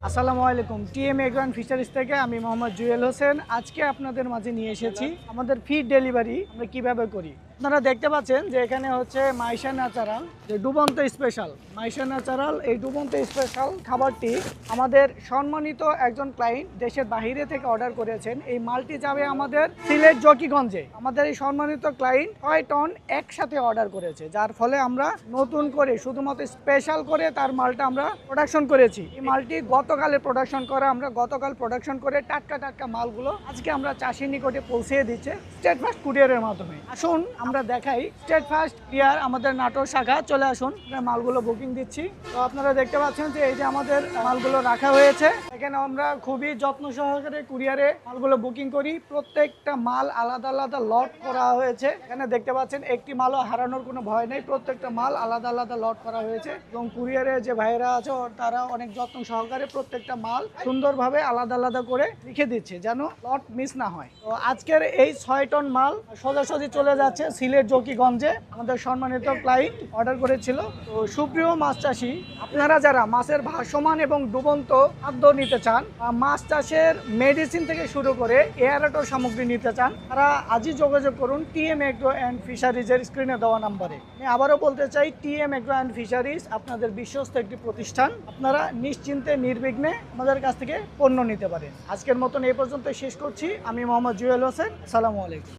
আসসালামু আলাইকুম। TM agro and fisheries থেকে আমি মোহাম্মদ জুয়েল হোসেন। আজকে আপনাদের মাঝে নিয়ে এসেছি আমাদের ফিড ডেলিভারি আমরা কিভাবে করি। আপনারা দেখতে পাচ্ছেন যে এখানে হচ্ছে মাইশা ন্যাচারাল যে ডুবন্ত স্পেশাল মাইশা ন্যাচারাল এই ডুবন্ত স্পেশাল খাবারটি আমাদের সম্মানিত একজন ক্লায়েন্ট দেশের বাইরে থেকে অর্ডার করেছেন। এই মালটি যাবে আমাদের সিলেট জকিগঞ্জে। আমাদের এই সম্মানিত ক্লায়েন্ট 6 টন একসাথে অর্ডার করেছে, যার ফলে আমরা নতুন করে শুধুমাত্র স্পেশাল করে তার মালটা আমরা প্রোডাকশন করেছি। এই মালটি গতকালে প্রোডাকশন করা, আমরা গতকাল প্রোডাকশন করে টাটকা মালগুলো আজকে আমরা চাষির নিকটে পৌঁছে দিচ্ছে স্টেট ফাস্ট কুরিয়ারের মাধ্যমে। আসুন আমরা দেখাই স্টেট ফাস্ট কুরিয়ার আমাদের নাটোর শাখা। চলে আসুন, মালগুলো বুকিং দিচ্ছি। তো আপনারা দেখতে পাচ্ছেন যে এই যে আমাদের মালগুলো রাখা হয়েছে। এখানে আমরা খুবই যত্ন সহকারে কুরিয়ারে মালগুলো বুকিং করি। প্রত্যেকটা মাল আলাদা আলাদা লট করা হয়েছে। এখানে দেখতে পাচ্ছেন একটি মালও হারানোর কোনো ভয় নেই, প্রত্যেকটা মাল আলাদা আলাদা লট করা হয়েছে এবং কুরিয়ারে যে ভাইরা আছে তারা অনেক যত্ন সহকারে প্রত্যেকটা মাল সুন্দরভাবে আলাদা আলাদা করে লিখে দিচ্ছে যেন লট মিস না হয়। তো আজকের এই 6 টন মাল সোজাসুজি চলে যাচ্ছে সিলেট জকিগঞ্জে। আমাদের সম্মানিত ক্লায়েন্ট অর্ডার করেছিল। তো সুপ্রিয় মাছ চাষি, আপনারা যারা মাছের ভাসমান এবং ডুবন্ত খাদ্য নিতে চান, মাছ চাষের মেডিসিন থেকে শুরু করে এয়ারেটর সামগ্রী নিতে চান, তারা আজই যোগাযোগ করুন টিএম এগ্রো অ্যান্ড ফিশারিজের স্ক্রিনে দেওয়া নাম্বারে। আমি আবারও বলতে চাই, টিএম এগ্রো অ্যান্ড ফিশারিজ আপনাদের বিশ্বস্ত একটি প্রতিষ্ঠান। আপনারা নিশ্চিন্তে নির্বিঘ্নে আমাদের কাছ থেকে পণ্য নিতে পারেন। আজকের মতন এই পর্যন্ত শেষ করছি। আমি মোহাম্মদ জুয়েল হোসেন। আসসালামু আলাইকুম।